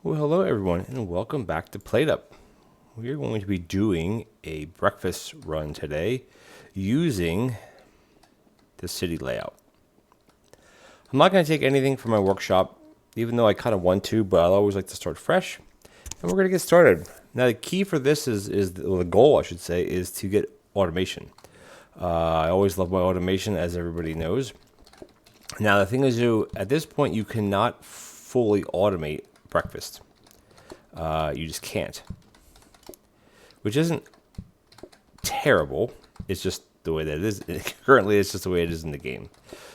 Well, hello everyone, and welcome back to PlateUp. We are going to be doing a breakfast run today using the city layout. I'm not going to take anything from my workshop, even though I kind of want to, but I always like to start fresh. And we're going to get started. Now, the key for this the goal, I should say, is to get automation. I always love my automation, as everybody knows. Now, the thing is, at this point, you cannot fully automate breakfast. You just can't, which isn't terrible. It's just the way that it is. Currently, it's just the way it is in the game.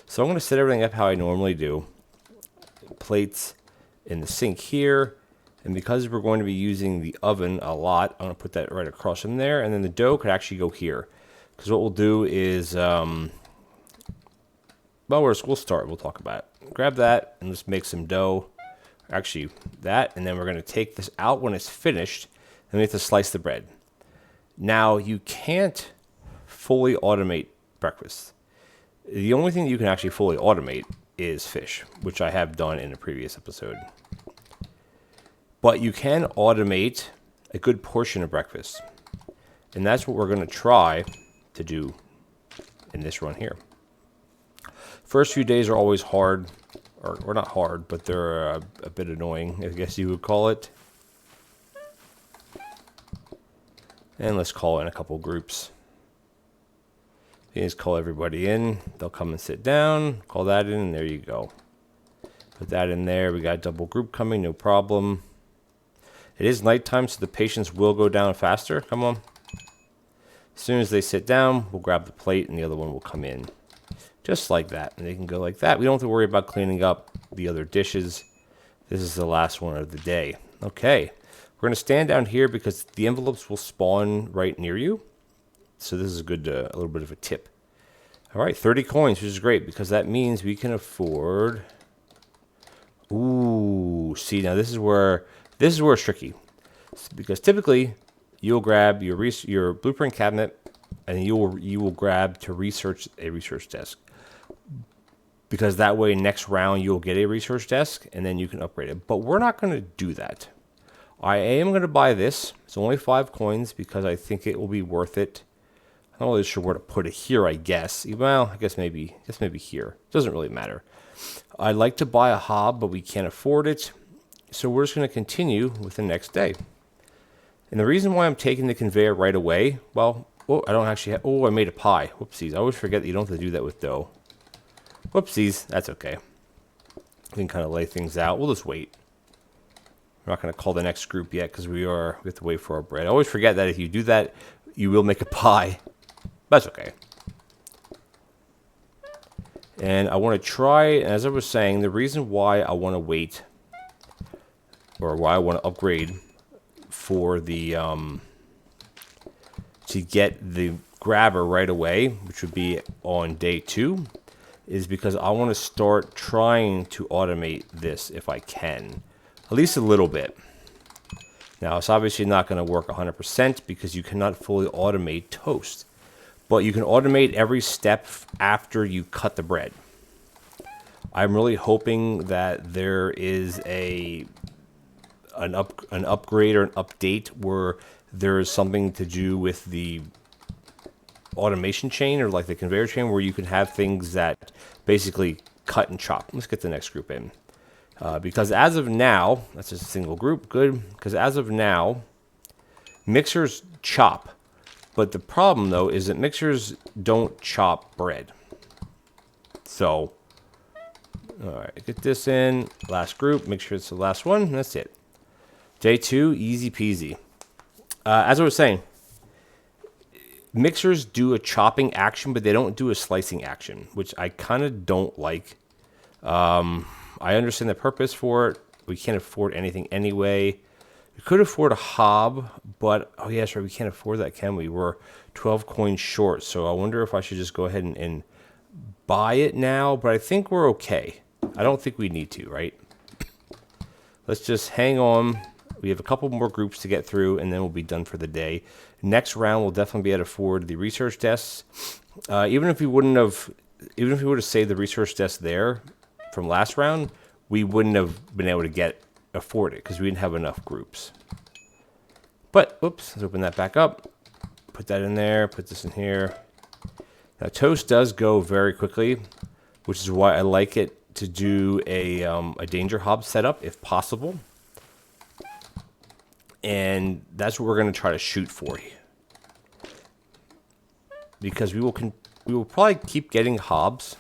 So I'm going to set everything up how I normally do. Plates in the sink here. And because we're going to be using the oven a lot, I'm going to put that right across from there. And then the dough could actually go here. Because what we'll do is, we'll start. We'll talk about it. Grab that and let's make some dough. Actually, that. And then we're going to take this out when it's finished. And we have to slice the bread. Now, you can't fully automate breakfast. The only thing that you can actually fully automate is fish, which I have done in a previous episode. But you can automate a good portion of breakfast. And that's what we're going to try to do in this run here. First few days are always hard, or not hard, but they're a bit annoying, I guess you would call it. And let's call in a couple groups. You just call everybody in. They'll come and sit down. Call that in, and there you go. Put that in there. We got a double group coming, no problem. It is nighttime, so the patients will go down faster. Come on. As soon as they sit down, we'll grab the plate, and the other one will come in. Just like that. And they can go like that. We don't have to worry about cleaning up the other dishes. This is the last one of the day. Okay. We're going to stand down here because the envelopes will spawn right near you. So this is a good, a little bit of a tip. All right, 30 coins, which is great because that means we can afford. Ooh, see, now this is where it's tricky, because typically you'll grab your blueprint cabinet and you will grab to research a research desk, because that way next round you'll get a research desk and then you can upgrade it. But we're not going to do that. I am going to buy this. It's only 5 coins because I think it will be worth it. I'm not really sure where to put it here, I guess. Well, I guess maybe here. It doesn't really matter. I'd like to buy a hob, but we can't afford it. So we're just going to continue with the next day. And the reason why I'm taking the conveyor right away, well, I don't actually have, I made a pie. Whoopsies. I always forget that you don't have to do that with dough. Whoopsies. That's okay. We can kind of lay things out. We'll just wait. We're not going to call the next group yet because we have to wait for our bread. I always forget that if you do that, you will make a pie. That's okay. And I want to try, as I was saying, the reason why I want to wait, or why I want to upgrade for the, to get the grabber right away, which would be on day 2, is because I want to start trying to automate this if I can. At least a little bit. Now, it's obviously not going to work 100% because you cannot fully automate toast. But you can automate every step after you cut the bread. I'm really hoping that there is an upgrade or an update where there is something to do with the automation chain, or like the conveyor chain, where you can have things that basically cut and chop. Let's get the next group in. Because as of now, that's just a single group, good. Because as of now, mixers chop. But the problem, though, is that mixers don't chop bread. So, all right, get this in. Last group, make sure it's the last one. That's it. Day 2, easy peasy. As I was saying, mixers do a chopping action, but they don't do a slicing action, which I kind of don't like. I understand the purpose for it. We can't afford anything anyway. We could afford a hob, but, oh yeah, that's right, we can't afford that, can we? We're 12 coins short, so I wonder if I should just go ahead and buy it now, but I think we're okay. I don't think we need to, right? Let's just hang on. We have a couple more groups to get through, and then we'll be done for the day. Next round, we'll definitely be able to afford the research desks. Even if we would have saved the research desk there from last round, we wouldn't have been able to get afford it because we didn't have enough groups. But, oops, let's open that back up. Put that in there, put this in here. Now, toast does go very quickly, which is why I like it to do a danger hob setup if possible. And that's what we're going to try to shoot for you. Because we will probably keep getting hobs.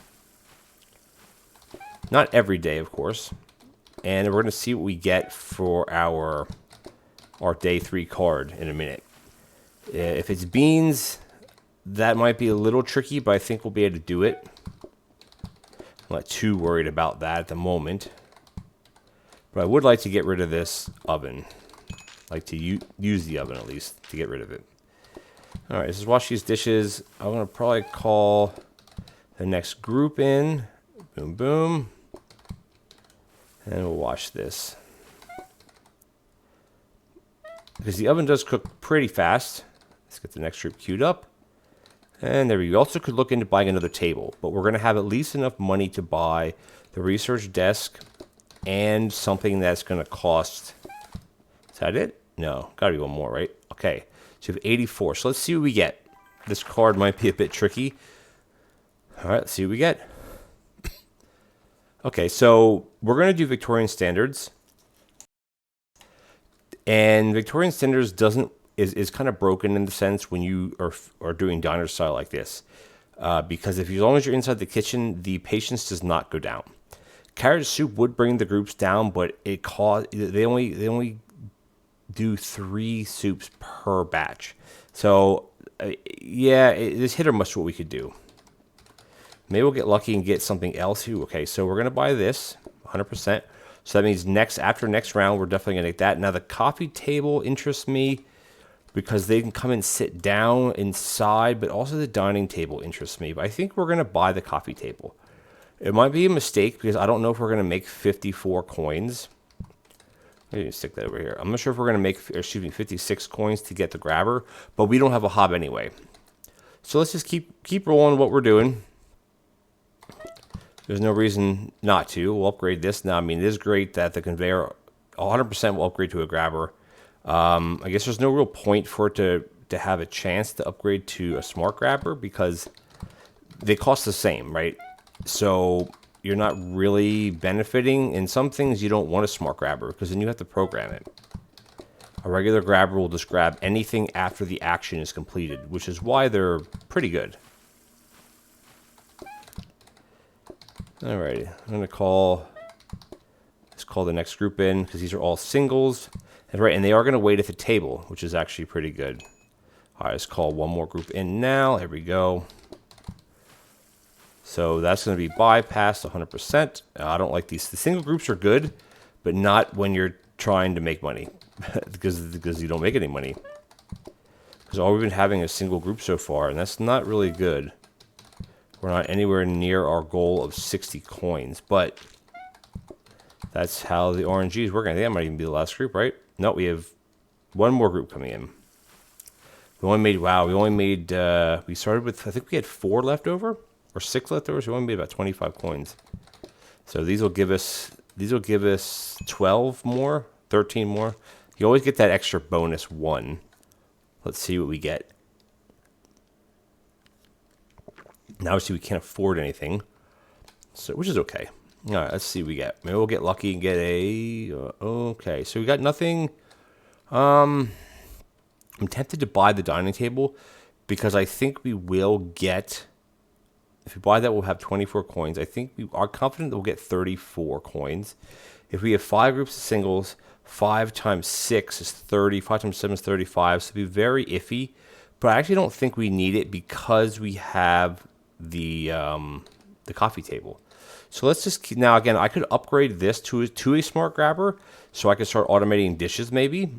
Not every day, of course. And we're going to see what we get for our day 3 card in a minute. If it's beans, that might be a little tricky, but I think we'll be able to do it. I'm not too worried about that at the moment. But I would like to get rid of this oven. Like to use the oven at least to get rid of it. Alright, let's wash these dishes. I'm going to probably call the next group in. Boom, boom. And we'll wash this. Because the oven does cook pretty fast. Let's get the next group queued up. And there we go. We also could look into buying another table. But we're going to have at least enough money to buy the research desk and something that's going to cost... Is that it? No, gotta be one more, right? Okay, so we have 84. So let's see what we get. This card might be a bit tricky. All right, let's see what we get. Okay, so we're gonna do Victorian standards, and Victorian standards is kind of broken in the sense when you are doing diner style like this, because as long as you're inside the kitchen, the patience does not go down. Carrot soup would bring the groups down, but they only do 3 soups per batch. So, yeah, it's hit or miss what we could do. Maybe we'll get lucky and get something else. Okay, so we're going to buy this, 100%. So that means after next round, we're definitely going to get that. Now, the coffee table interests me because they can come and sit down inside, but also the dining table interests me. But I think we're going to buy the coffee table. It might be a mistake because I don't know if we're going to make 54 coins. Maybe stick that over here. I'm not sure if we're going to make, 56 coins to get the grabber, but we don't have a hob anyway. So let's just keep rolling what we're doing. There's no reason not to. We'll upgrade this. Now, I mean, it is great that the conveyor 100% will upgrade to a grabber. I guess there's no real point for it to have a chance to upgrade to a smart grabber because they cost the same, right? So you're not really benefiting. In some things, you don't want a smart grabber because then you have to program it. A regular grabber will just grab anything after the action is completed, which is why they're pretty good. Alrighty, I'm going to let's call the next group in because these are all singles. And they are going to wait at the table, which is actually pretty good. Alright, let's call one more group in now. There we go. So that's going to be bypassed 100%. I don't like these. The single groups are good, but not when you're trying to make money because you don't make any money. Because all we've been having is single group so far, and that's not really good. We're not anywhere near our goal of 60 coins, but that's how the RNG is working. I think that might even be the last group, right? No, we have one more group coming in. We started with, I think we had 4 left over. Or 6 leftovers. We only made about 25 coins. So these will give us 12 more, 13 more. You always get that extra bonus 1. Let's see what we get. Now obviously we can't afford anything, so which is okay. All right, let's see what we get. Maybe we'll get lucky and get a okay. So we got nothing. I'm tempted to buy the dining table because I think we will get. If we buy that, we'll have 24 coins. I think we are confident that we'll get 34 coins. If we have 5 groups of singles, 5 times 6 is 30. 5 times 7 is 35. So it'll be very iffy. But I actually don't think we need it because we have the coffee table. So let's just now again. I could upgrade this to a smart grabber, so I could start automating dishes maybe.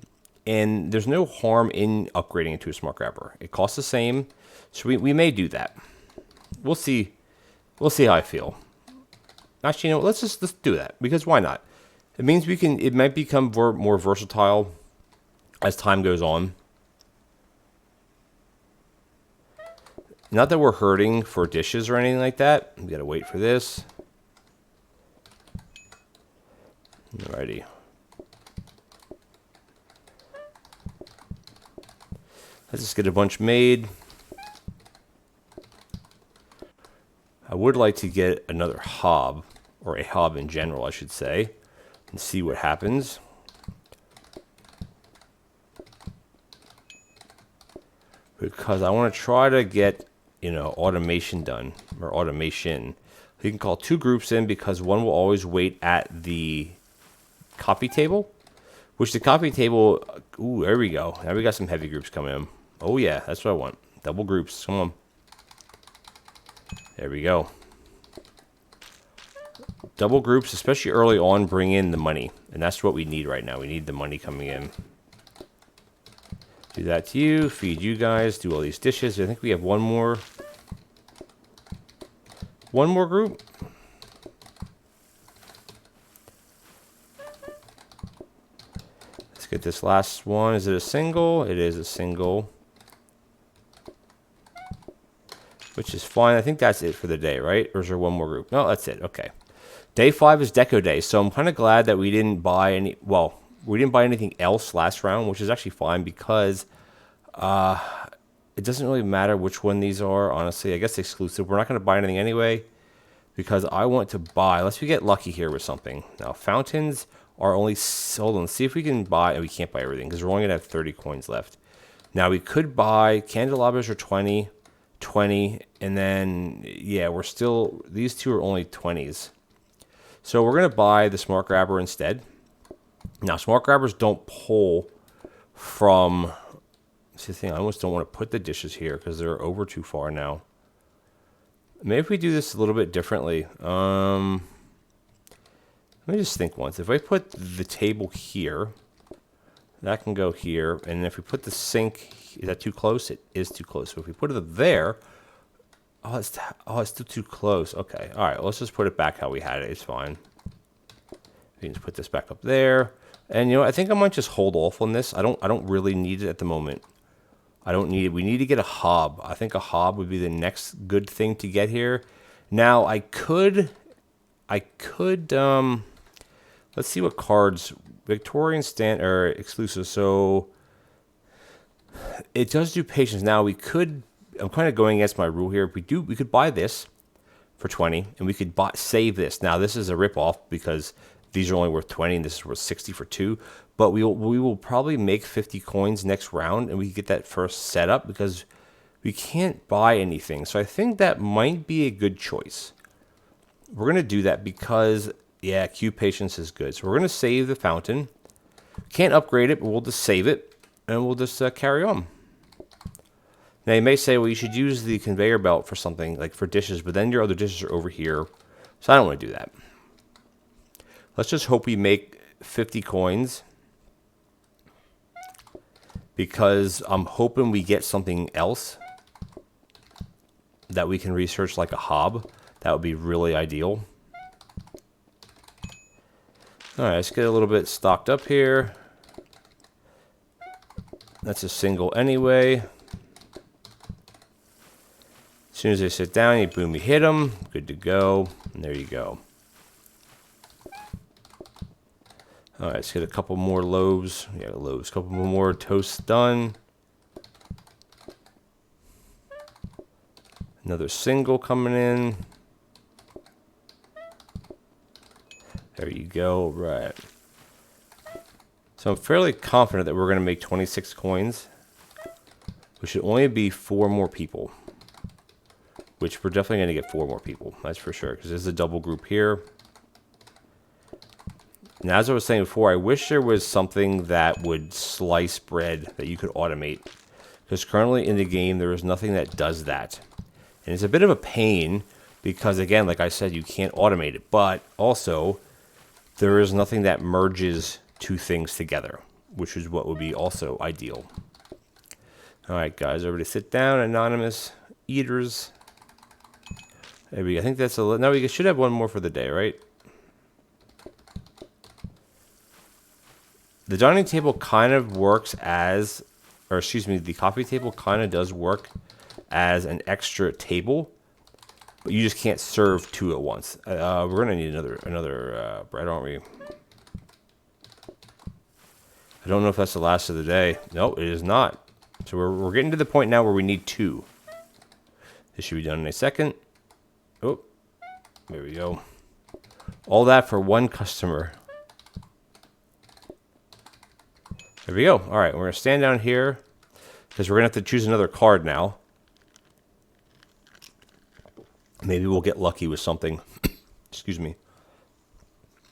And there's no harm in upgrading it to a smart grabber. It costs the same, so we may do that. We'll see. We'll see how I feel. Actually, you know, let's do that because why not? It means we can. It might become more versatile as time goes on. Not that we're hurting for dishes or anything like that. We gotta wait for this. Alrighty. Let's just get a bunch made. I would like to get another hob, or a hob in general, I should say, and see what happens. Because I want to try to get, automation done, or automation. You can call 2 groups in because one will always wait at the copy table, which the copy table, ooh, there we go. Now we got some heavy groups coming in. Oh yeah, that's what I want. Double groups, come on. There we go. Double groups, especially early on, bring in the money. And that's what we need right now. We need the money coming in. Do that to you, feed you guys, do all these dishes. I think we have one more group. Let's get this last one. Is it a single? It is a single. Which is fine. I think that's it for the day, right? Or is there one more group? No, that's it. Okay. Day 5 is Deco Day. So I'm kind of glad that we didn't buy any... Well, we didn't buy anything else last round, which is actually fine because it doesn't really matter which one these are, honestly. I guess exclusive. We're not going to buy anything anyway because I want to buy... Unless we get lucky here with something. Now, fountains are only... Hold on. Let's see if we can buy... We can't buy everything because we're only going to have 30 coins left. Now, we could buy... Candelabras are 20... 20, and then, yeah, we're still, these two are only 20s. So we're going to buy the Smart Grabber instead. Now, Smart Grabbers don't pull from, see the thing, I almost don't want to put the dishes here because they're over too far now. Maybe if we do this a little bit differently. Let me just think once. If I put the table here, that can go here, and if we put the sink, is that too close? It is too close. So if we put it there, it's still too close. Okay, all right. Let's just put it back how we had it. It's fine. We can just put this back up there, and I think I might just hold off on this. I don't really need it at the moment. I don't need it. We need to get a hob. I think a hob would be the next good thing to get here. Now I could. Let's see what cards. Victorian stand or exclusive. So it does do patience. Now we could. I'm kind of going against my rule here. If we could buy this for 20, and we could save this. Now this is a ripoff because these are only worth 20, and this is worth 60 for 2. But we will probably make 50 coins next round, and we can get that first setup because we can't buy anything. So I think that might be a good choice. We're gonna do that because. Yeah, Q patience is good. So we're going to save the fountain. Can't upgrade it, but we'll just save it. And we'll just carry on. Now, you may say, well, you should use the conveyor belt for something, like for dishes. But then your other dishes are over here. So I don't want to do that. Let's just hope we make 50 coins. Because I'm hoping we get something else that we can research, like a hob. That would be really ideal. All right, let's get a little bit stocked up here. That's a single anyway. As soon as they sit down, you boom, you hit them. Good to go. And there you go. All right, let's get a couple more loaves. Yeah, loaves. A couple more toasts done. Another single coming in. There you go, right. So I'm fairly confident that we're going to make 26 coins. We should only be 4 more people. Which we're definitely going to get 4 more people, that's for sure. Because there's a double group here. Now, as I was saying before, I wish there was something that would slice bread that you could automate. Because currently in the game, there is nothing that does that. And it's a bit of a pain. Because again, like I said, you can't automate it. But also... there is nothing that merges 2 things together, which is what would be also ideal. All right, guys, everybody sit down. Anonymous eaters. There we go. I think that's a... Now we should have one more for the day, right? The dining table kind of works as... Or excuse me, the coffee table kind of does work as an extra table. But you just can't serve 2 at once. We're gonna need another bread, aren't we? I don't know if that's the last of the day. No, it is not. So we're getting to the point now where we need 2. This should be done in a second. Oh, there we go. All that for 1 customer. There we go. All right, we're going to stand down here because we're going to have to choose another card now. Maybe we'll get lucky with something. Excuse me.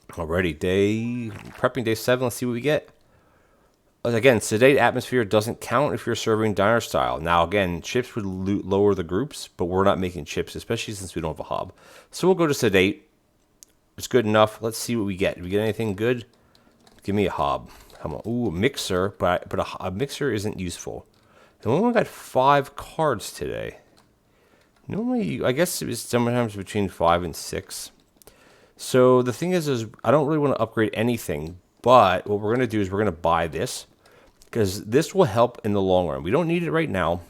Alrighty, prepping day 7. Let's see what we get. Again, sedate atmosphere doesn't count if you're serving diner style. Now, again, chips would lower the groups, but we're not making chips, especially since we don't have a hob. So we'll go to sedate. It's good enough. Let's see what we get. Do we get anything good? Give me a hob. Come on. Ooh, a mixer, but a mixer isn't useful. And we only got 5 cards today. Normally, I guess it was sometimes between 5 and 6. So the thing is I don't really want to upgrade anything, but what we're going to do is we're going to buy this because this will help in the long run. We don't need it right now.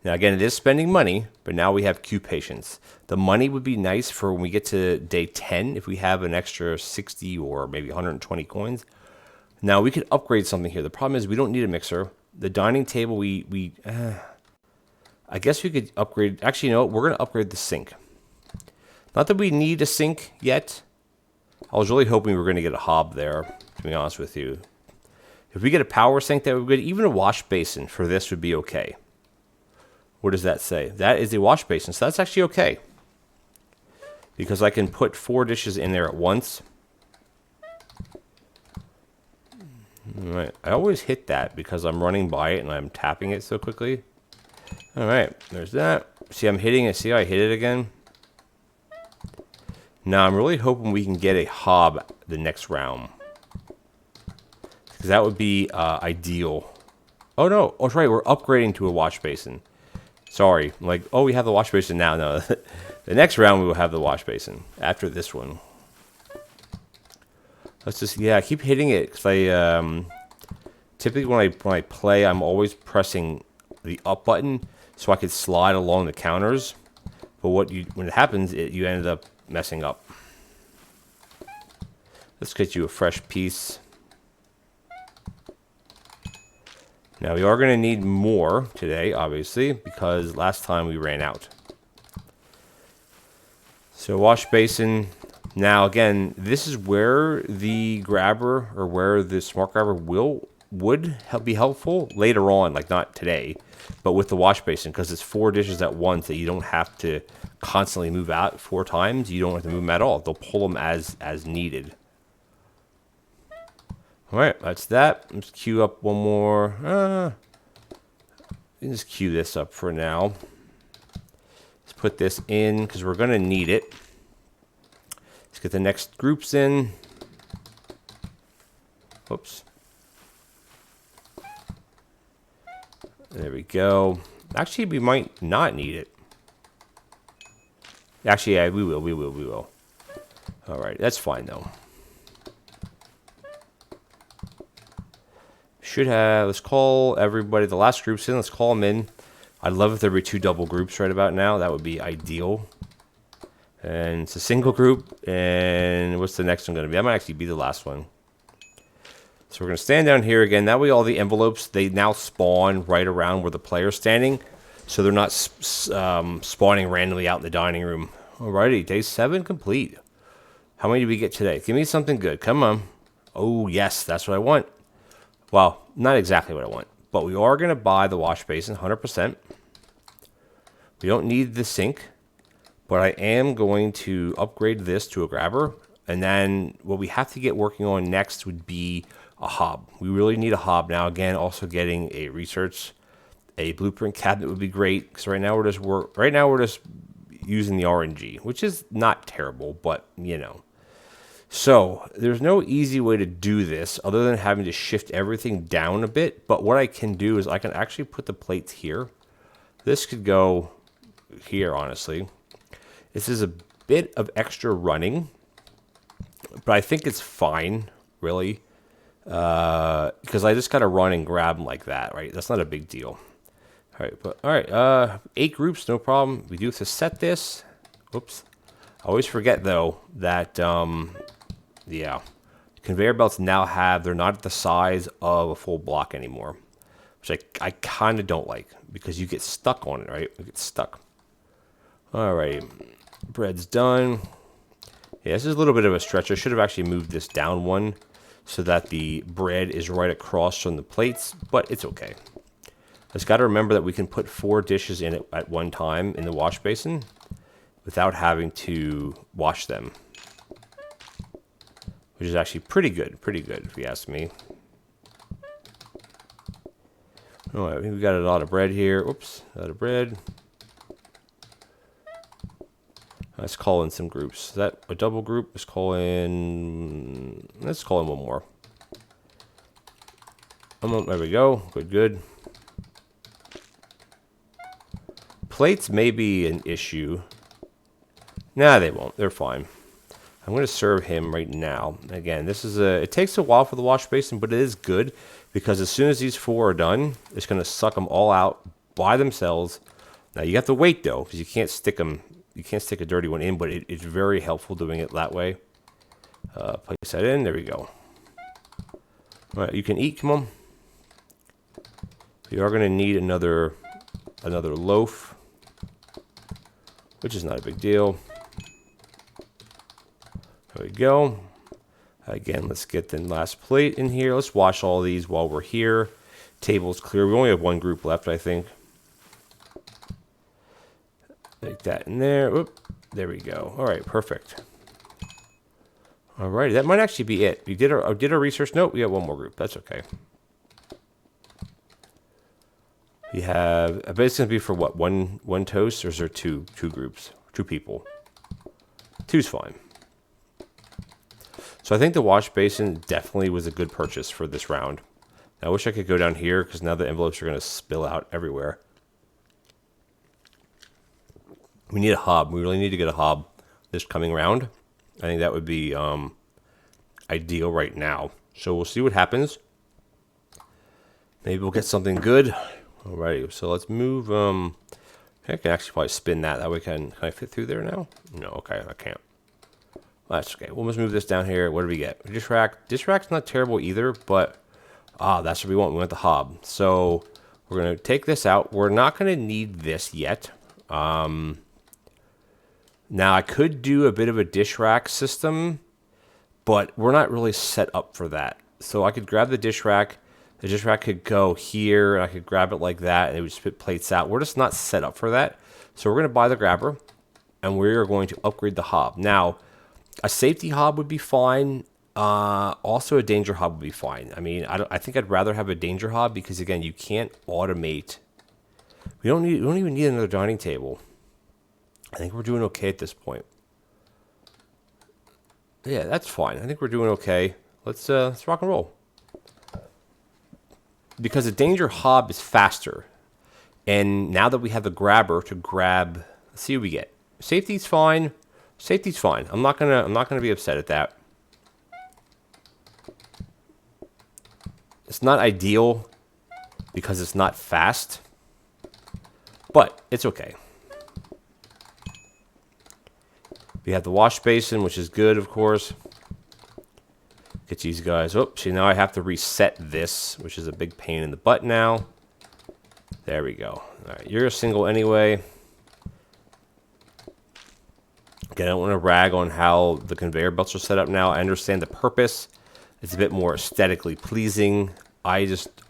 Now, again, it is spending money, but now we have queue patience. The money would be nice for when we get to day 10 if we have an extra 60 or maybe 120 coins. Now, we could upgrade something here. The problem is we don't need a mixer. The dining table, I guess we could upgrade. Actually, you know what? We're going to upgrade the sink. Not that we need a sink yet. I was really hoping we were going to get a hob there, to be honest with you. If we get a power sink, that would be good. Even a wash basin for this would be okay. What does that say? That is a wash basin, so that's actually okay. Because I can put 4 dishes in there at once. All right. I always hit that because I'm running by it and I'm tapping it so quickly. All right, there's that. See, I'm hitting it. See how I hit it again? Now, I'm really hoping we can get a hob the next round. Because that would be ideal. Oh, no. Oh, that's right. We're upgrading to a wash basin. Sorry. I'm like, oh, we have the wash basin now. No, the next round we will have the wash basin after this one. Let's just, yeah, I keep hitting it. Because I, typically when I play, I'm always pressing the up button so I could slide along the counters. But when it happens, you ended up messing up. Let's get you a fresh piece. Now we are going to need more today, obviously, because last time we ran out. So wash basin. Now again, this is where the grabber or where the smart grabber would be helpful later on, like not today, but with the wash basin, because it's 4 dishes at once that you don't have to constantly move out 4 times. You don't have to move them at all. They'll pull them as needed. All right, that's that. Let's queue up one more. Just queue this up for now. Let's put this in because we're going to need it. Let's get the next groups in. Whoops. There we go. Actually, we might not need it. Actually, yeah, we will. All right, that's fine, though. Should have, let's call everybody, the last groups in, let's call them in. I'd love if there were 2 double groups right about now. That would be ideal. And it's a single group, and what's the next one going to be? That might actually be the last one. So we're going to stand down here again. That way all the envelopes, they now spawn right around where the player's standing. So they're not spawning randomly out in the dining room. Alrighty, day 7 complete. How many did we get today? Give me something good. Come on. Oh, yes, that's what I want. Well, not exactly what I want. But we are going to buy the wash basin, 100%. We don't need the sink. But I am going to upgrade this to a grabber. And then what we have to get working on next would be a hob. We really need a hob now. Again, also getting a blueprint cabinet would be great. Because right now we're just using the RNG, which is not terrible, but you know. So there's no easy way to do this other than having to shift everything down a bit. But what I can do is I can actually put the plates here. This could go here, honestly. This is a bit of extra running, but I think it's fine, really. Because I just got to run and grab them like that, right? That's not a big deal. All right, 8 groups, no problem. We do have to set this. Oops. I always forget, though, that, yeah, conveyor belts now they're not the size of a full block anymore. which I kind of don't like because you get stuck on it, right? You get stuck. All right, bread's done. Yeah, this is a little bit of a stretch. I should have actually moved this down one so that the bread is right across from the plates, but it's okay. Just got to remember that we can put 4 dishes in it at one time in the wash basin without having to wash them, which is actually pretty good if you ask me. All right, we got a lot of bread here. Oops, a lot of bread. Let's call in some groups. Is that a double group? Let's call in one more. There we go. Good. Plates may be an issue. Nah, they won't. They're fine. I'm going to serve him right now. Again, it takes a while for the wash basin, but it is good because as soon as these 4 are done, it's going to suck them all out by themselves. Now you have to wait though, because you can't stick a dirty one in, but it's very helpful doing it that way. Place that in. There we go. All right, you can eat. Come on. We are going to need another loaf, which is not a big deal. There we go. Again, let's get the last plate in here. Let's wash all these while we're here. Table's clear. We only have one group left, I think. Take that in there. Oop, there we go. All right, perfect. All right, that might actually be it. We did our research. Nope, we got one more group. That's okay. We have. I bet it's gonna be for what? One toast, or is there two groups? 2 people. 2's fine. So I think the wash basin definitely was a good purchase for this round. I wish I could go down here because now the envelopes are going to spill out everywhere. We need a hob. We really need to get a hob this coming round. I think that would be ideal right now. So we'll see what happens. Maybe we'll get something good. Alrighty, so let's move. I can actually probably spin that. That way, can I fit through there now? No, okay, I can't. Well, that's okay. We'll just move this down here. What do we get? Dish rack. Dish rack's not terrible either, but that's what we want. We want the hob. So we're going to take this out. We're not going to need this yet. Now, I could do a bit of a dish rack system, but we're not really set up for that. So I could grab the dish rack. The dish rack could go here, and I could grab it like that, and it would spit plates out. We're just not set up for that. So we're going to buy the grabber, and we're going to upgrade the hob. Now, a safety hob would be fine. Also, a danger hob would be fine. I mean, I think I'd rather have a danger hob because, again, you can't automate. We don't even need another dining table. I think we're doing okay at this point. Yeah, that's fine. I think we're doing okay. Let's rock and roll. Because a danger hob is faster, and now that we have the grabber to grab, let's see what we get. Safety's fine. Safety's fine. I'm not gonna be upset at that. It's not ideal because it's not fast, but it's okay. We have the wash basin, which is good, of course. Get these guys. Oh, see, now I have to reset this, which is a big pain in the butt now. There we go. All right, you're a single anyway. Again, I don't want to rag on how the conveyor belts are set up now. I understand the purpose. It's a bit more aesthetically pleasing.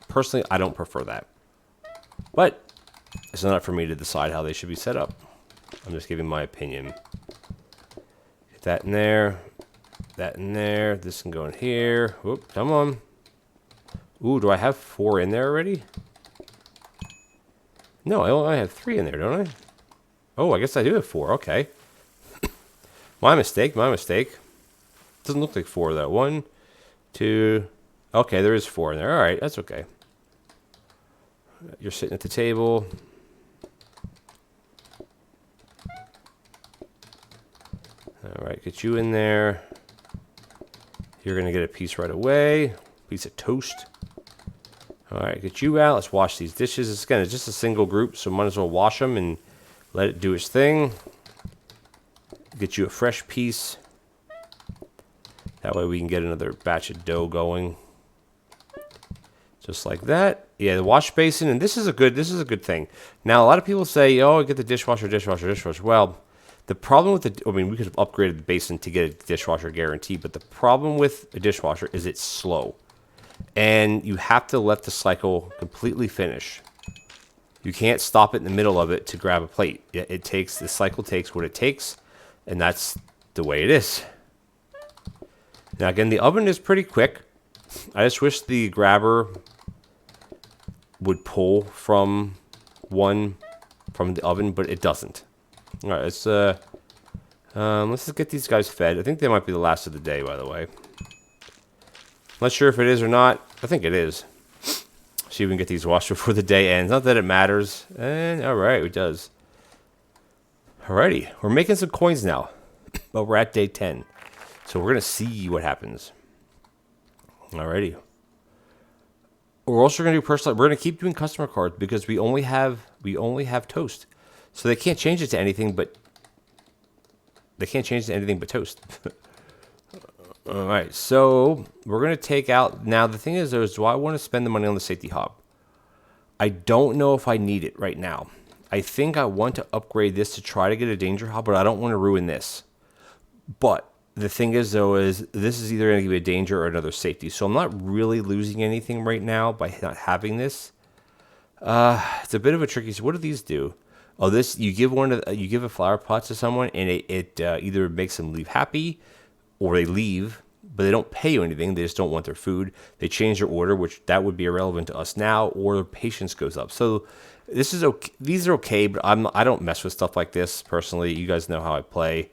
Personally, I don't prefer that. But it's not for me to decide how they should be set up. I'm just giving my opinion. Get that in there. That in there. This can go in here. Whoop, come on. Ooh, do I have 4 in there already? No, I only have 3 in there, don't I? Oh, I guess I do have 4. Okay. My mistake. Doesn't look like 4 though. 1, 2. Okay, there is 4 in there. All right, that's okay. You're sitting at the table. All right, get you in there. You're going to get a piece right away. Piece of toast. All right, get you out. Let's wash these dishes. It's just a single group, so might as well wash them and let it do its thing. Get you a fresh piece. That way we can get another batch of dough going. Just like that. Yeah, the wash basin, and this is a good thing. Now, a lot of people say, oh, get the dishwasher. Well, the problem with we could have upgraded the basin to get a dishwasher guarantee, but the problem with a dishwasher is it's slow. And you have to let the cycle completely finish. You can't stop it in the middle of it to grab a plate. The cycle takes what it takes, and that's the way it is. Now, again, the oven is pretty quick. I just wish the grabber would pull from the oven, but it doesn't. All right, let's just get these guys fed. I think they might be the last of the day, by the way. Not sure if it is or not. I think it is. See if we can get these washed before the day ends. Not that it matters. And all right, it does. Alrighty, we're making some coins now, but we're at day 10, so we're gonna see what happens. Alrighty. We're also going to do personal. We're going to keep doing customer cards because we only have toast, so they can't change it to anything but toast. All right, so we're going to take out now. The thing is, though, do I want to spend the money on the safety hob? I don't know if I need it right now. I think I want to upgrade this to try to get a danger hob, but I don't want to ruin this. But the thing is, though, is this is either going to give me a danger or another safety. So I'm not really losing anything right now by not having this. It's a bit of a tricky. So what do these do? Oh, this you give a flower pot to someone, and it either makes them leave happy, or they leave, but they don't pay you anything. They just don't want their food. They change their order, which that would be irrelevant to us now, or their patience goes up. So this is okay. These are okay, but I don't mess with stuff like this personally. You guys know how I play.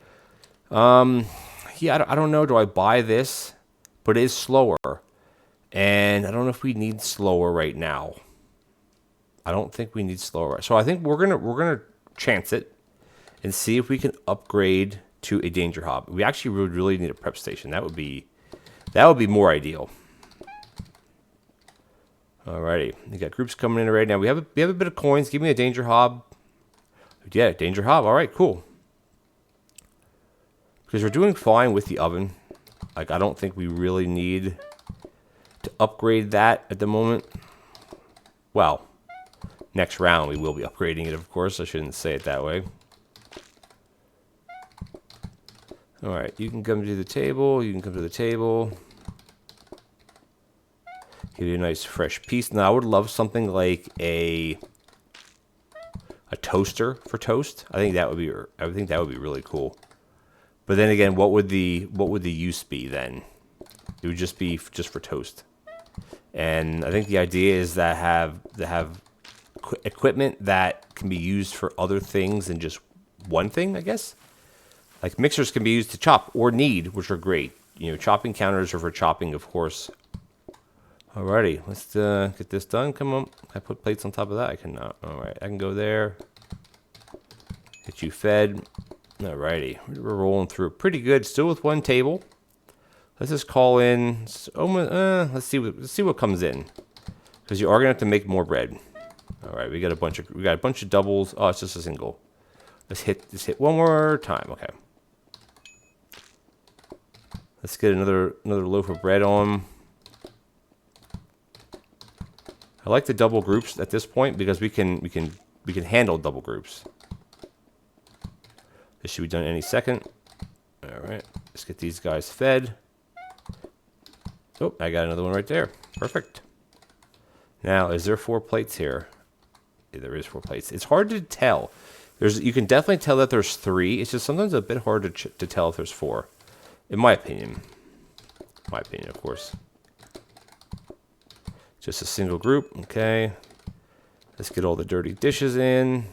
Yeah, I don't know. Do I buy this? But it is slower. And I don't know if we need slower right now. I don't think we need slower. So I think we're gonna chance it and see if we can upgrade to a danger hob. We actually would really need a prep station. That would be more ideal. Alrighty. We got groups coming in already. Now we have a bit of coins. Give me a danger hob. Yeah, danger hob. Alright, cool. Because we're doing fine with the oven. Like, I don't think we really need to upgrade that at the moment. Well, next round we will be upgrading it, of course. I shouldn't say it that way. Alright, you can come to the table. You can come to the table. Give you a nice fresh piece. Now, I would love something like a toaster for toast. I think that would be really cool. But then again, what would the use be then? It would just be just for toast. And I think the idea is that have equipment that can be used for other things than just one thing, I guess. Like mixers can be used to chop or knead, which are great. You know, chopping counters are for chopping, of course. Alrighty, let's get this done. Come on, can I put plates on top of that? I cannot. Alright, I can go there. Get you fed. Alrighty, we're rolling through pretty good. Still with one table. Let's just call in. Let's see what comes in, because you are gonna have to make more bread. All right, we got a bunch of doubles. Oh, it's just a single. Let's hit one more time. Okay. Let's get another loaf of bread on. I like the double groups at this point because we can handle double groups. This should be done any second. All right, let's get these guys fed. Oh, I got another one right there. Perfect. Now, is there 4 plates here? Yeah, there is 4 plates. It's hard to tell. You can definitely tell that there's 3. It's just sometimes a bit hard to tell if there's 4. In my opinion. My opinion, of course. Just a single group. Okay. Let's get all the dirty dishes in.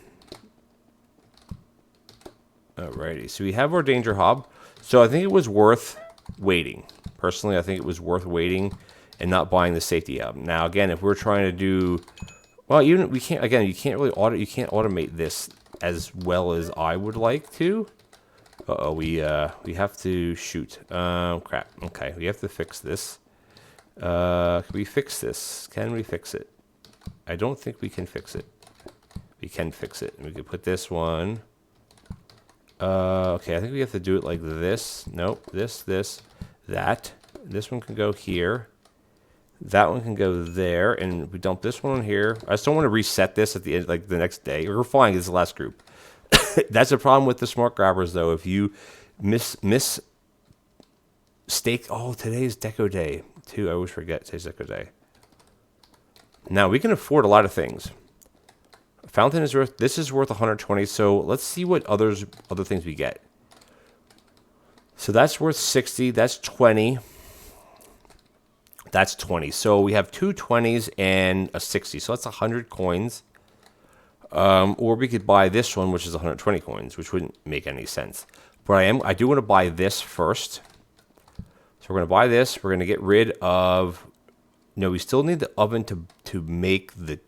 Alrighty, so we have our danger hob. So I think it was worth waiting. Personally, I think it was worth waiting and not buying the safety hob. Now, again, if we're trying to do, well, you can't really automate this as well as I would like to. Uh-oh, we have to shoot. Crap. Okay, we have to fix this. Can we fix this? Can we fix it? I don't think we can fix it. We can fix it. We can put this one. Okay, I think we have to do it like this. Nope, this, that. This one can go here. That one can go there, and we dump this one here. I just don't want to reset this at the end, like the next day. We're fine. It's the last group. That's a problem with the smart grabbers, though. If you miss stake. Oh, today's Deco Day too. I always forget today's Deco Day. Now we can afford a lot of things. Fountain is worth. This is worth 120. So let's see what other things we get. So that's worth 60. That's 20. That's 20. So we have two 20s and a 60. So that's 100 coins. Or we could buy this one, which is 120 coins, which wouldn't make any sense. But I do want to buy this first. So we're going to buy this. We're going to get rid of. No, we still need the oven to make the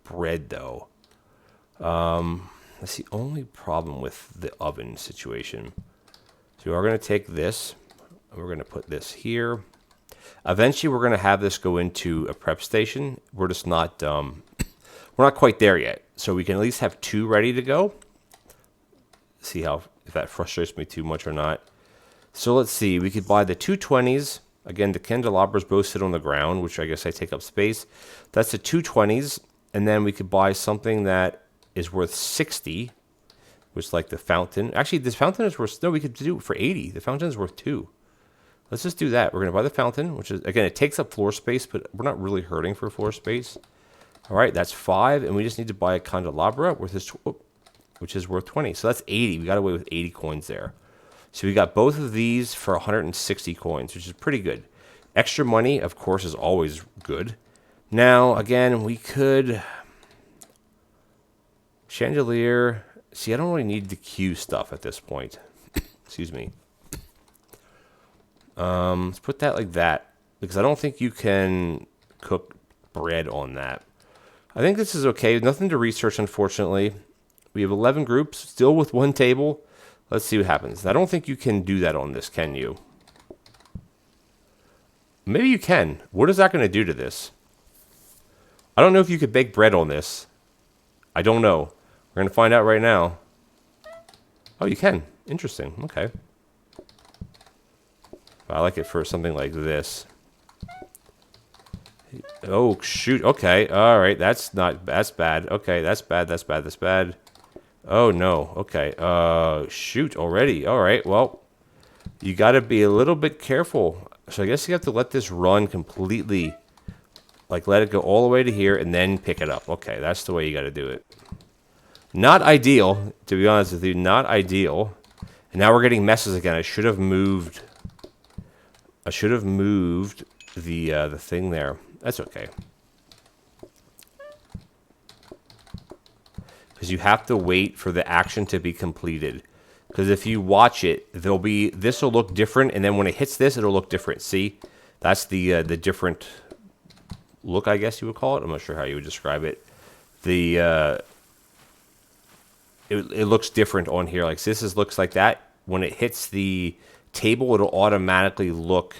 bread, though. That's the only problem with the oven situation. So we are going to take this, and we're going to put this here. Eventually, we're going to have this go into a prep station. We're just not, we're not quite there yet. So we can at least have two ready to go. See if that frustrates me too much or not. So let's see. We could buy the two 20s. Again, the candelabras both sit on the ground, which I guess I take up space. That's the two 20s. And then we could buy something that is worth 60, which is like the fountain. Actually, this fountain is worth, no, we could do it for 80. The fountain is worth 2. Let's just do that. We're going to buy the fountain, which is, again, it takes up floor space, but we're not really hurting for floor space. All right, that's 5, and we just need to buy a candelabra, which is worth 20. So that's 80. We got away with 80 coins there. So we got both of these for 160 coins, which is pretty good. Extra money, of course, is always good. Now, again, we could... Chandelier. See, I don't really need the Q stuff at this point. Excuse me. Let's put that like that, because I don't think you can cook bread on that. I think this is okay. Nothing to research, unfortunately. We have 11 groups, still with one table. Let's see what happens. I don't think you can do that on this, can you? Maybe you can. What is that going to do to this? I don't know if you could bake bread on this. I don't know. We're going to find out right now. Oh, you can. Interesting. Okay. I like it for something like this. Oh, shoot. Okay. All right. That's bad. Okay. That's bad. Oh, no. Okay. Shoot already. All right. Well, you got to be a little bit careful. So I guess you have to let this run completely. Like, let it go all the way to here and then pick it up. Okay. That's the way you got to do it. Not ideal, to be honest with you. Not ideal. And now we're getting messes again. I should have moved the thing there. That's okay. Because you have to wait for the action to be completed. Because if you watch it, this will look different, and then when it hits this, it'll look different. See, that's the different look, I guess you would call it. I'm not sure how you would describe it. It looks different on here. Like looks like that. When it hits the table, it'll automatically look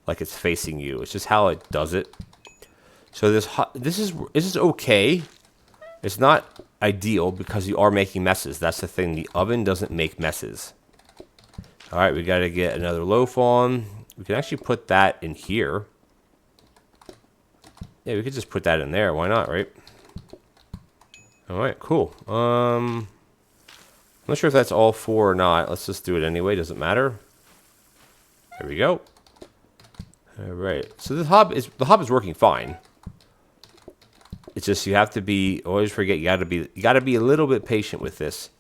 like it's facing you. It's just how it does it. So this is okay. It's not ideal because you are making messes. That's the thing. The oven doesn't make messes. All right, we got to get another loaf on. We can actually put that in here. Yeah, we could just put that in there. Why not, right? All right, cool. I'm not sure if that's all 4 or not. Let's just do it anyway. Doesn't matter. There we go. All right. So the hob is working fine. It's just you have to be. Always forget you got to be a little bit patient with this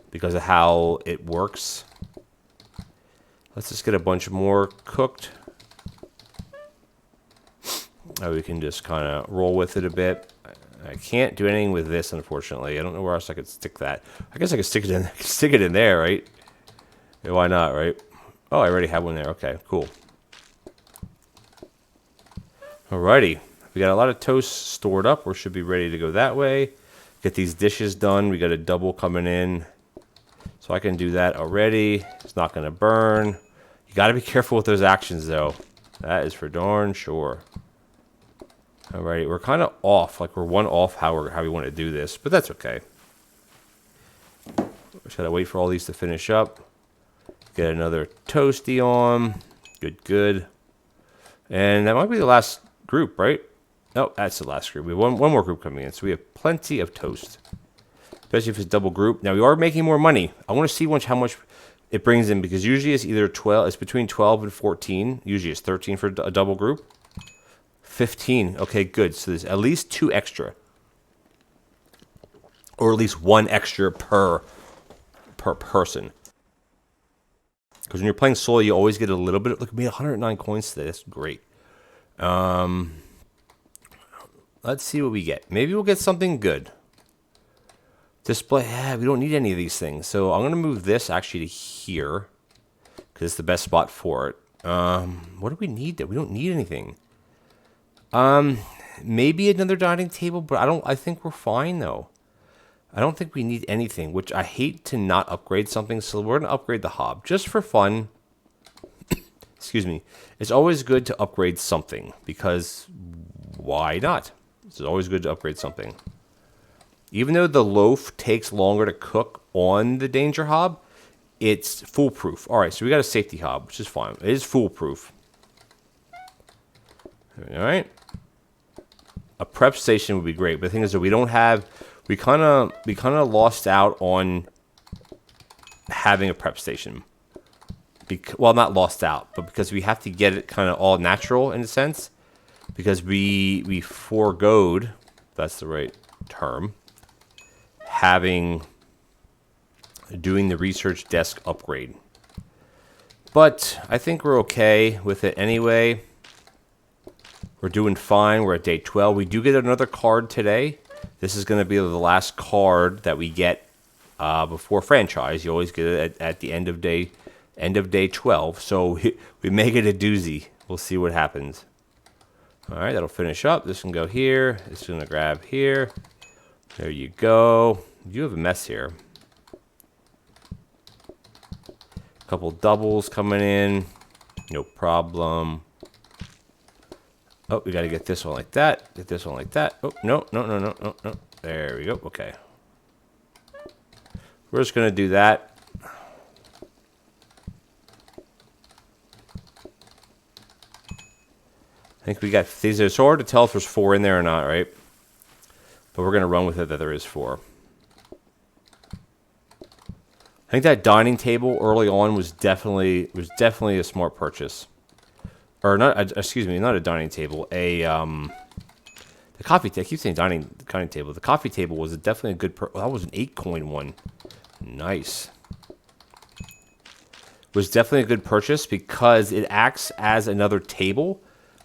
because of how it works. Let's just get a bunch more cooked. Now we can just kind of roll with it a bit. I can't do anything with this, unfortunately. I don't know where else I could stick that. I guess I could stick it in there, right? Yeah, why not, right? Oh, I already have one there. Okay, cool. Alrighty. We got a lot of toast stored up. We should be ready to go that way. Get these dishes done. We got a double coming in. So I can do that already. It's not going to burn. You got to be careful with those actions, though. That is for darn sure. Alrighty, we're kind of off. Like, we're one off how we want to do this. But that's okay. Just got to wait for all these to finish up. Get another toasty on. Good. And that might be the last group, right? No, that's the last group. We have one more group coming in, so we have plenty of toast. Especially if it's double group. Now we are making more money. I want to see how much it brings in, because usually it's either 12, it's between 12 and 14. Usually it's 13 for a double group. 15. Okay, good. So there's at least 2 extra. Or at least 1 extra per person. Because when you're playing solo, you always get a little bit. Look, we made 109 coins today. That's great. Let's see what we get. Maybe we'll get something good. Display. Yeah, we don't need any of these things. So I'm going to move this actually to here, because it's the best spot for it. What do we need there? We don't need anything. Maybe another dining table, but I think we're fine though. I don't think we need anything, which I hate to not upgrade something, so we're going to upgrade the hob just for fun. Excuse me. It's always good to upgrade something, because why not? It's always good to upgrade something. Even though the loaf takes longer to cook on the danger hob, it's foolproof. All right, so we got a safety hob, which is fine. It is foolproof. All right. A prep station would be great, but the thing is that we don't have. We kind of lost out on having a prep station. Well, not lost out, but because we have to get it kind of all natural in a sense, because we foregoed, that's the right term, doing the research desk upgrade. But I think we're okay with it anyway. We're doing fine. We're at day 12. We do get another card today. This is going to be the last card that we get before franchise. You always get it at the end of day 12. So we make it a doozy. We'll see what happens. All right, that'll finish up. This can go here. This is going to grab here. There you go. You have a mess here. A couple doubles coming in. No problem. Oh, we got to get this one like that. Get this one like that. Oh, no. There we go. Okay. We're just going to do that. I think we got these. It's hard to tell if there's 4 in there or not, right? But we're going to run with it that there is 4. I think that dining table early on was definitely a smart purchase. Or not, excuse me, not a dining table. The coffee table. I keep saying dining table. The coffee table was definitely a good that was an 8-coin one. Nice. Was definitely a good purchase because it acts as another table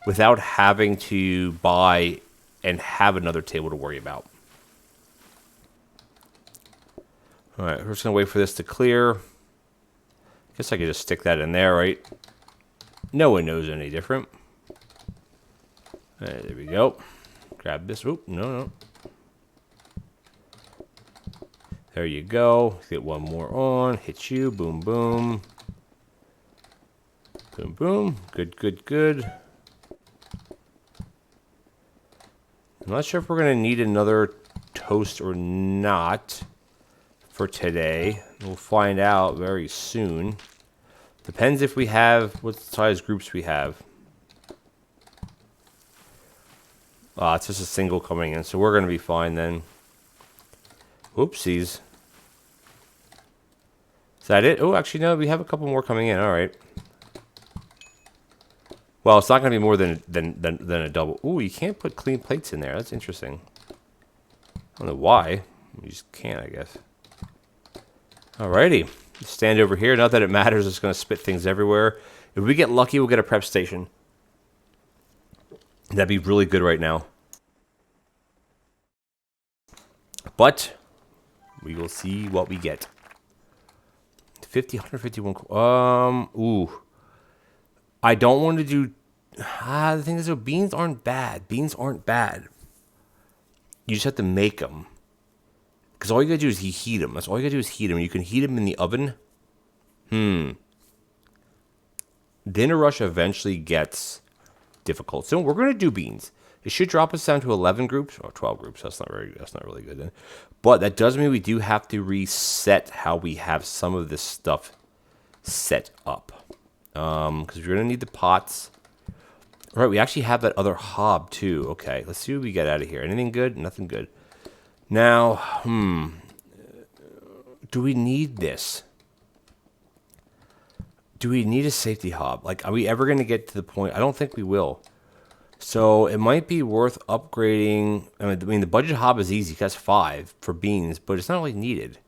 without having to buy and have another table to worry about. All right, we're just going to wait for this to clear. Guess I could just stick that in there, right? No one knows any different. All right, there we go. Grab this. Oop, no. There you go. Get one more on. Hit you. Boom, boom. Boom, boom. Good. I'm not sure if we're going to need another toast or not for today. We'll find out very soon. Depends if we have, what size groups we have. It's just a single coming in, so we're going to be fine then. Oopsies. Is that it? Oh, actually, no, we have a couple more coming in. All right. Well, it's not going to be more than a double. Ooh, you can't put clean plates in there. That's interesting. I don't know why. You just can't, I guess. Alrighty. Stand over here. Not that it matters. It's going to spit things everywhere. If we get lucky, we'll get a prep station. That'd be really good right now. But we will see what we get. 151. Ooh. I don't want to do... the thing is, beans aren't bad. Beans aren't bad. You just have to make them. Because all you got to do is heat them. That's all you got to do is heat them. You can heat them in the oven. Dinner rush eventually gets difficult. So we're going to do beans. It should drop us down to 11 groups. Or 12 groups. That's not really good then. But that does mean we do have to reset how we have some of this stuff set up. Because we're going to need the pots. All right, we actually have that other hob too. Okay, let's see what we get out of here. Anything good? Nothing good. Now, do we need this? Do we need a safety hob? Like, are we ever going to get to the point? I don't think we will. So it might be worth upgrading. I mean, the budget hob is easy. That's 5 for beans, but it's not really needed.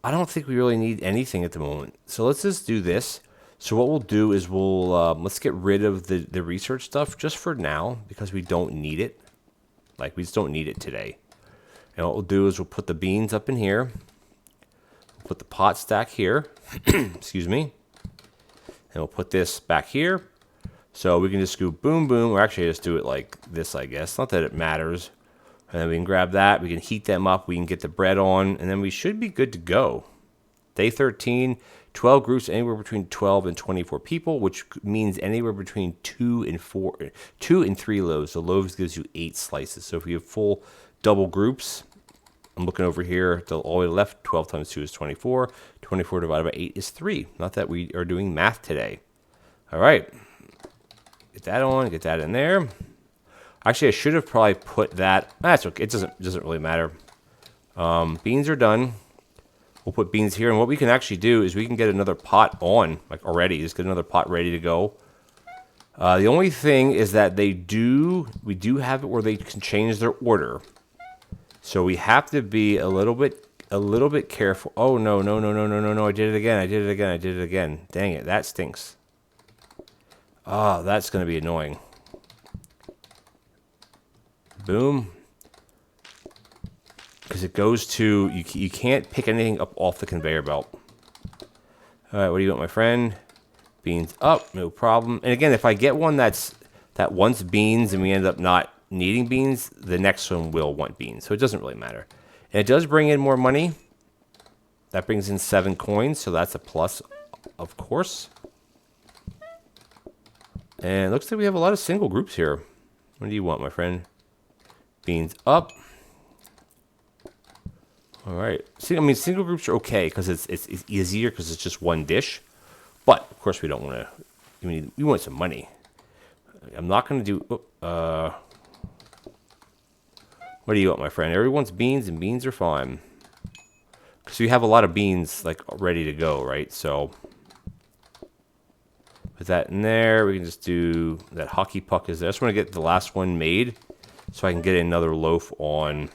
I don't think we really need anything at the moment. So let's just do this. So what we'll do is let's get rid of the research stuff just for now because we don't need it. Like, we just don't need it today. And what we'll do is we'll put the beans up in here. We'll put the pot stack here. Excuse me. And we'll put this back here. So we can just go boom, boom. Or actually just do it like this, I guess. Not that it matters. And then we can grab that. We can heat them up. We can get the bread on. And then we should be good to go. Day 13, 12 groups, anywhere between 12 and 24 people, which means anywhere between 2 and 3 loaves. So loaves gives you 8 slices. So if we have full double groups, I'm looking over here to all the way left, 12 times 2 is 24. 24 divided by 8 is 3. Not that we are doing math today. All right. Get that on, get that in there. Actually, I should have probably put that. That's okay. It doesn't really matter. Beans are done. We'll put beans here, and what we can actually do is we can get another pot on, like already. Just get another pot ready to go. The only thing is that we do have it where they can change their order. So we have to be a little bit careful. Oh no! I did it again. Dang it, that stinks. Oh, that's going to be annoying. Boom. Because it goes to, you can't pick anything up off the conveyor belt. All right, what do you want, my friend? Beans up, no problem. And again, if I get one that wants beans and we end up not needing beans, the next one will want beans. So it doesn't really matter. And it does bring in more money. That brings in 7 coins, so that's a plus, of course. And it looks like we have a lot of single groups here. What do you want, my friend? Beans up. All right. See, I mean, single groups are okay because it's easier because it's just one dish. But of course, we don't want to. I mean, we want some money. I'm not going to do. What do you want, my friend? Everyone's beans, and beans are fine. Because we have a lot of beans like ready to go, right? So put that in there. We can just do that. Hockey puck is there. I just want to get the last one made so I can get another loaf on.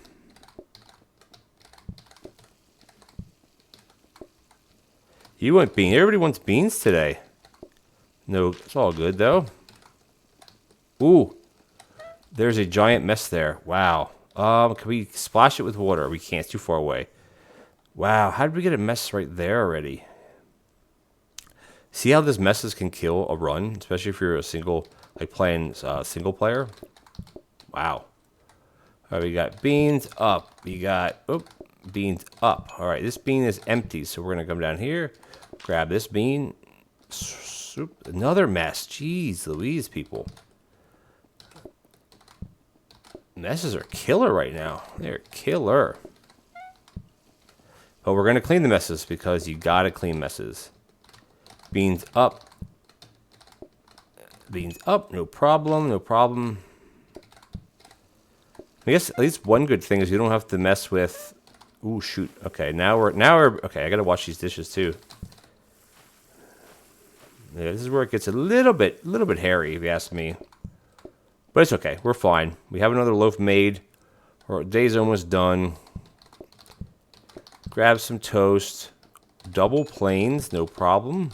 You want beans. Everybody wants beans today. No, it's all good though. Ooh, there's a giant mess there. Wow. Can we splash it with water? We can't. It's too far away. Wow, how did we get a mess right there already? See how this messes can kill a run, especially if you're a single, like playing single player. Wow. All right, we got beans up. We got beans up. All right, this bean is empty, so we're gonna come down here, grab this bean. Another mess. Jeez, Louise, people. Messes are killer right now. They're killer. But we're gonna clean the messes because you gotta clean messes. Beans up. Beans up. No problem. No problem. I guess at least one good thing is you don't have to mess with. Ooh, shoot. Okay, now we're okay. I gotta wash these dishes too. Yeah, this is where it gets a little bit hairy, if you ask me. But it's okay. We're fine. We have another loaf made. Our day's almost done. Grab some toast. Double plains, no problem.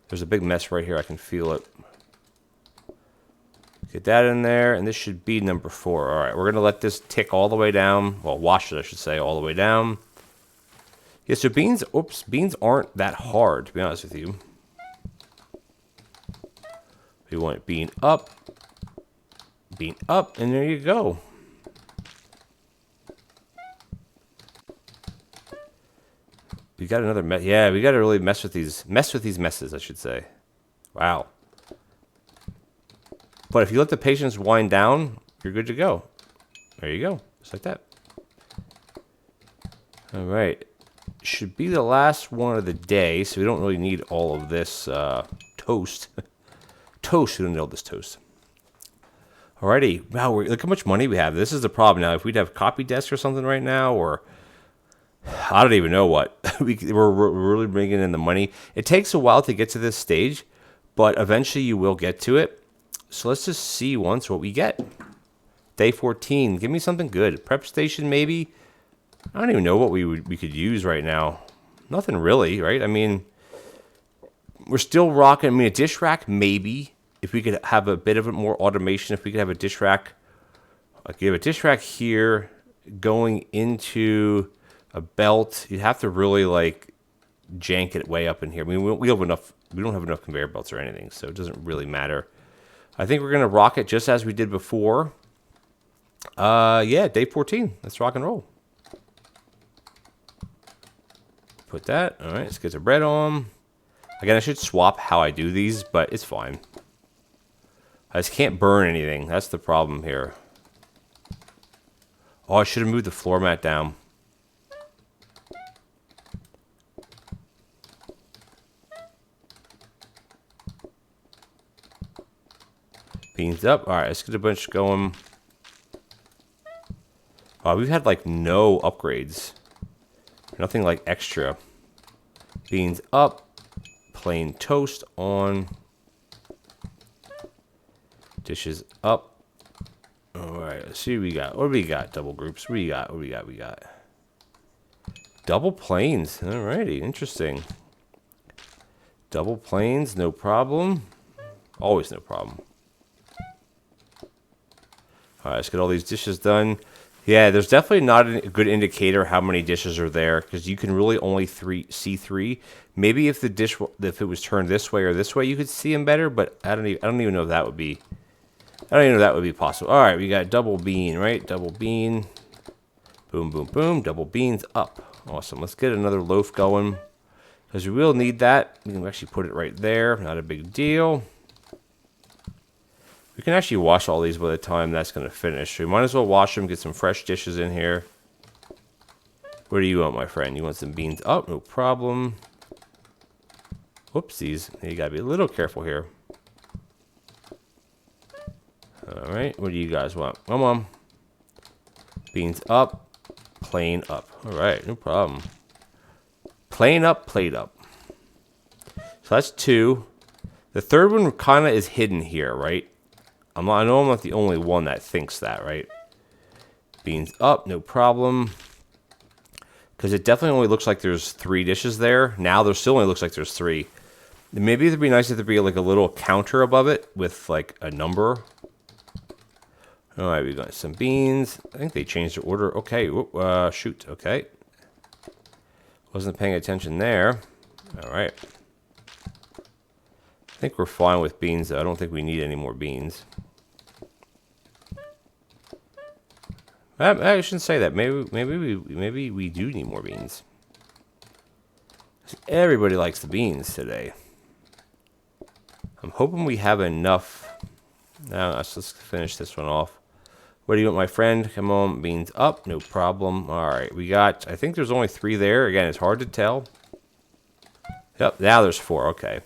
There's a big mess right here. I can feel it. Get that in there, and this should be number 4. All right, we're going to let this tick all the way down. Well, wash it, I should say, all the way down. Yeah, so beans aren't that hard, to be honest with you. We want bean up, and there you go. We got another mess. Yeah, we got to really mess with these messes, I should say. Wow. But if you let the patience wind down, you're good to go. There you go, just like that. All right, should be the last one of the day, so we don't really need all of this toast. toast. We don't nail this toast. Alrighty. Wow, look how much money we have. This is the problem now. If we'd have copy desk or something right now, or I don't even know what. we're really bringing in the money. It takes a while to get to this stage, but eventually you will get to it. So let's just see once what we get. Day 14. Give me something good. Prep station, maybe? I don't even know what we could use right now. Nothing really, right? I mean, we're still rocking. I mean, a dish rack, maybe. If we could have a bit of more automation, if we could have a dish rack. Like you have a dish rack here going into a belt. You'd have to really like jank it way up in here. I mean, we have enough. We don't have enough conveyor belts or anything, so it doesn't really matter. I think we're gonna rock it just as we did before. Yeah, day 14. Let's rock and roll. Put that. All right, let's get the bread on. Again, I should swap how I do these, but it's fine. I just can't burn anything. That's the problem here. Oh, I should have moved the floor mat down. Beans up. All right, let's get a bunch going. We've had like no upgrades. Nothing like extra. Beans up. Plain toast on. Dishes up. Alright, let's see what we got. What do we got? Double groups. What do we got? What do we got? Double planes. Alrighty, interesting. Double planes, no problem. Always no problem. Alright, let's get all these dishes done. Yeah, there's definitely not a good indicator how many dishes are there, because you can really only see three. Maybe if if it was turned this way or this way, you could see them better. But I don't even know if that would be. I don't even know if that would be possible. All right, we got double bean, right? Double bean. Boom, boom, boom. Double beans up. Awesome. Let's get another loaf going, because we will need that. We can actually put it right there. Not a big deal. We can actually wash all these by the time that's going to finish. So we might as well wash them, get some fresh dishes in here. What do you want, my friend? You want some beans? Oh, no problem. Whoopsies. You got to be a little careful here. All right. What do you guys want? Come on. Beans up. Plain up. All right. No problem. Plain up, plate up. So that's two. The third one kind of is hidden here, right? I know I'm not the only one that thinks that, right? Beans up, no problem. Because it definitely only looks like there's three dishes there. Now there still only looks like there's three. Maybe it'd be nice if there'd be like a little counter above it with like a number. All right, we got some beans. I think they changed the order. Okay, shoot, okay. Wasn't paying attention there. All right. I think we're fine with beans, though. I don't think we need any more beans. I shouldn't say that. Maybe we do need more beans. Everybody likes the beans today. I'm hoping we have enough. Now let's finish this one off. What do you want, my friend? Come on, beans up, no problem. All right, we got. I think there's only three there. Again, it's hard to tell. Yep, now there's four. Okay.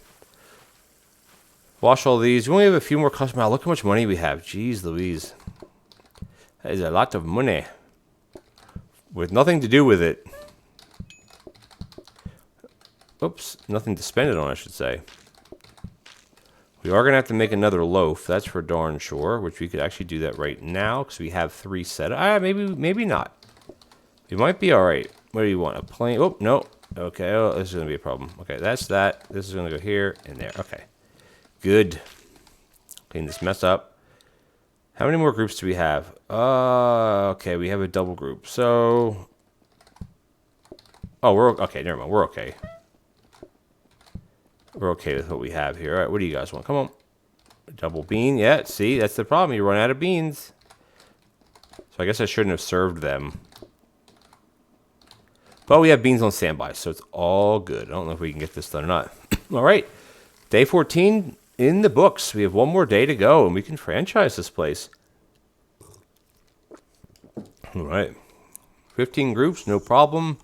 Wash all these. We only have a few more customers. Wow, look how much money we have. Jeez Louise. That is a lot of money. With nothing to do with it. Oops. Nothing to spend it on, I should say. We are going to have to make another loaf. That's for darn sure. Which we could actually do that right now, because we have three set up. Maybe not. We might be alright. What do you want? A plain... Oh, no. Okay. Oh, this is going to be a problem. Okay, that's that. This is going to go here and there. Okay. Good. Clean this mess up. How many more groups do we have? Okay, we have a double group. So, we're okay. Never mind. We're okay. We're okay with what we have here. All right, what do you guys want? Come on. Double bean. Yeah, see, that's the problem. You run out of beans. So I guess I shouldn't have served them. But we have beans on standby, so it's all good. I don't know if we can get this done or not. All right. Day 14 in the books. We have one more day to go, and we can franchise this place. All right. 15 groups, no problem.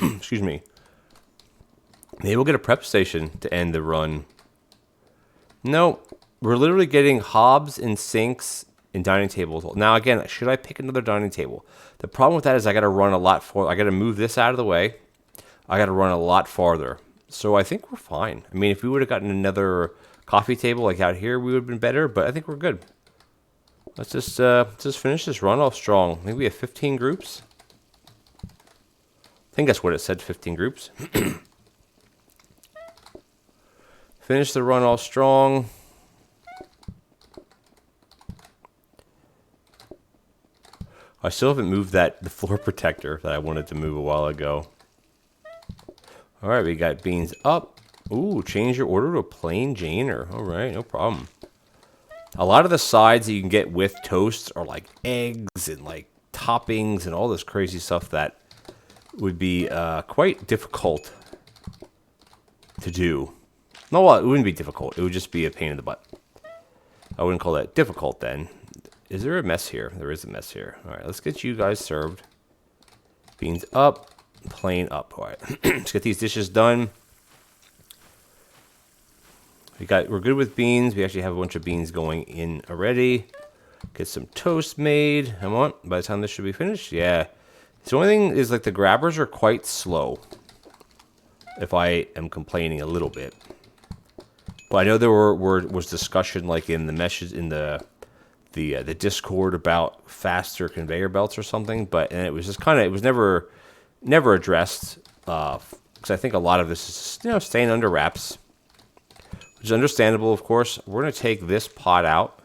Excuse me. Maybe we'll get a prep station to end the run. Nope. we're literally getting hobs and sinks and dining tables. Now, again, should I pick another dining table? The problem with that is I got to run a lot I got to move this out of the way. I got to run a lot farther. So I think we're fine. I mean, if we would have gotten another coffee table like out here, we would have been better, but I think we're good. Let's just finish this run off strong. I think we have 15 groups. I think that's what it said, 15 groups. Finish the run off strong. I still haven't moved the floor protector that I wanted to move a while ago. All right, we got beans up. Ooh, change your order to a plain Janer. All right, no problem. A lot of the sides that you can get with toast are like eggs and like toppings and all this crazy stuff that would be quite difficult to do. No, well, it wouldn't be difficult. It would just be a pain in the butt. I wouldn't call that difficult then. Is there a mess here? There is a mess here. All right, let's get you guys served. Beans up, plain up. All right, let's get these dishes done. We're good with beans. We actually have a bunch of beans going in already. Get some toast made. Come on, by the time this should be finished, yeah. The only thing is like the grabbers are quite slow. If I am complaining a little bit, but I know there was discussion like in the meshes in the Discord about faster conveyor belts or something, and it was just it was never addressed because I think a lot of this is just, staying under wraps, which is understandable, of course. We're going to take this pot out.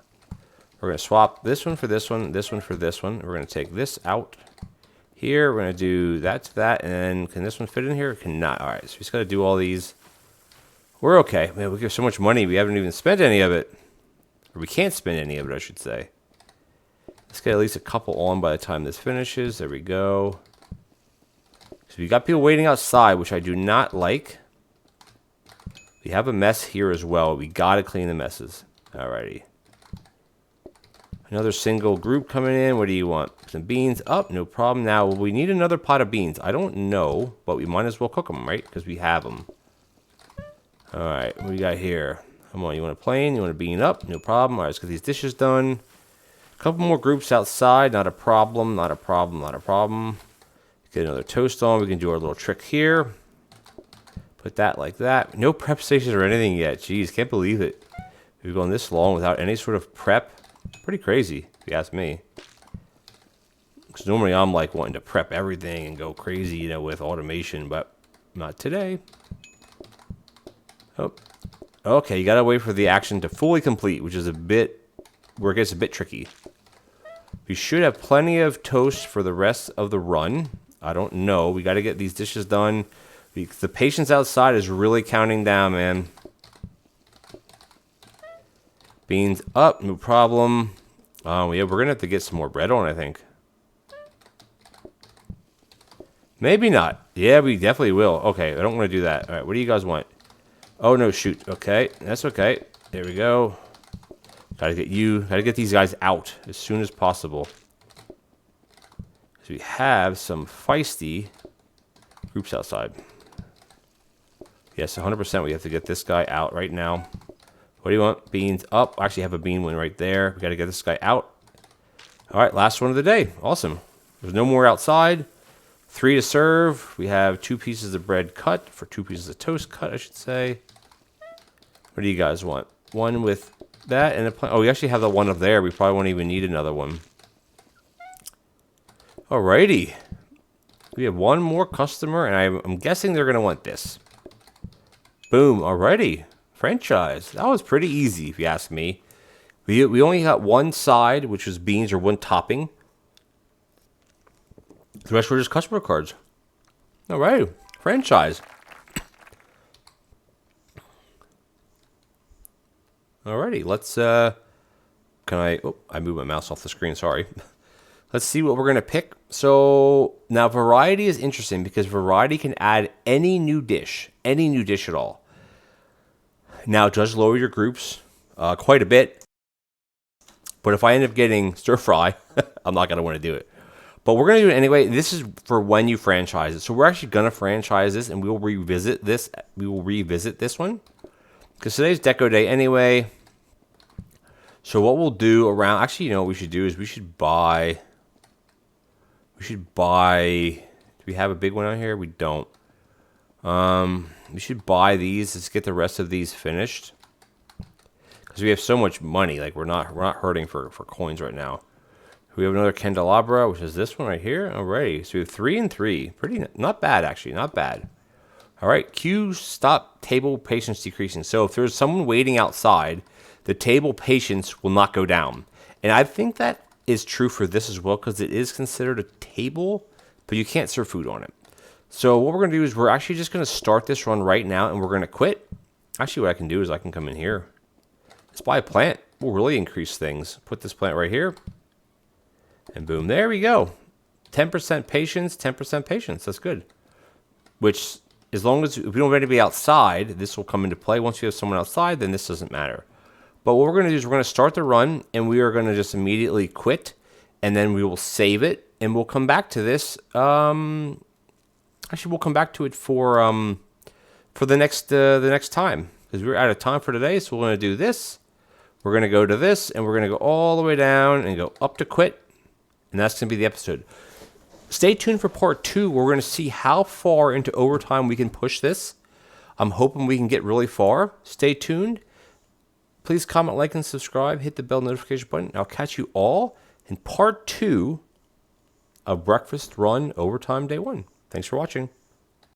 We're going to swap this one for this one, this one for this one. We're going to take this out here. We're going to do that to that, and then can this one fit in here? It cannot. All right, so we just got to do all these. We're okay. Man, we give so much money, we haven't even spent any of it. Or we can't spend any of it, I should say. Let's get at least a couple on by the time this finishes. There we go. So we got people waiting outside, which I do not like. We have a mess here as well. We got to clean the messes. Alrighty. Another single group coming in. What do you want? Some beans up. No problem. Now, we need another pot of beans. I don't know, but we might as well cook them, right? Because we have them. Alright, what do we got here? Come on, you want a plain? You want a bean up? No problem. Alright, let's get these dishes done. A couple more groups outside. Not a problem, not a problem, not a problem. Get another toast on. We can do our little trick here. Put that like that. No prep stations or anything yet. Jeez, can't believe it. We've gone this long without any sort of prep. Pretty crazy, if you ask me. Because normally I'm like wanting to prep everything and go crazy, with automation, but not today. Oh, okay, you gotta wait for the action to fully complete, which is where it gets a bit tricky. We should have plenty of toast for the rest of the run. I don't know. We gotta get these dishes done. The patience outside is really counting down, man. Beans up, no problem. Yeah, we're gonna have to get some more bread on, I think. Maybe not. Yeah, we definitely will. Okay, I don't want to do that. All right, what do you guys want? Oh, no, shoot. Okay, that's okay. There we go. Gotta get these guys out as soon as possible. So we have some feisty groups outside. Yes, 100% we have to get this guy out right now. What do you want? Beans up. I actually have a bean one right there. We gotta get this guy out. All right, last one of the day. Awesome. There's no more outside. 3 to serve. We have 2 pieces of bread cut for 2 pieces of toast cut, I should say. What do you guys want? One with that and a oh, we actually have the one up there. We probably won't even need another one. Alrighty. We have one more customer, and I'm guessing they're going to want this. Boom. Alrighty. Franchise. That was pretty easy, if you ask me. We only got one side, which was beans or one topping. The rest were just customer cards. All right, franchise. Alrighty, let's. I moved my mouse off the screen. Sorry. Let's see what we're gonna pick. So now variety is interesting because variety can add any new dish at all. Now it does lower your groups quite a bit. But if I end up getting stir fry, I'm not gonna want to do it. But we're going to do it anyway. This is for when you franchise it. So we're actually going to franchise this, and we will revisit this. We will revisit this one. Because today's Deco Day anyway. So what we'll do around, actually, you know what we should do is we should buy, do we have a big one out here? We don't. We should buy these. Let's get the rest of these finished. Because we have so much money, like we're not hurting for coins right now. We have another candelabra, which is this one right here. Alrighty, so we have 3 and 3. Pretty, not bad actually, not bad. All right, Q, stop table patience decreasing. So if there's someone waiting outside, the table patience will not go down. And I think that is true for this as well, because it is considered a table, but you can't serve food on it. So what we're gonna do is we're actually just gonna start this run right now, and we're gonna quit. Actually, what I can do is I can come in here. Let's buy a plant. We'll really increase things. Put this plant right here. And boom, there we go. 10% patience, 10% patience. That's good. Which, as long as we don't have anybody outside, this will come into play. Once you have someone outside, then this doesn't matter. But what we're going to do is we're going to start the run, and we are going to just immediately quit, and then we will save it, and we'll come back to this. Actually, we'll come back to it for the next time, because we're out of time for today. So we're going to do this. We're going to go to this, and we're going to go all the way down and go up to quit. And that's going to be the episode. Stay tuned for part 2. We're going to see how far into overtime we can push this. I'm hoping we can get really far. Stay tuned. Please comment, like, and subscribe. Hit the bell notification button. I'll catch you all in part 2 of Breakfast Run Overtime Day 1. Thanks for watching.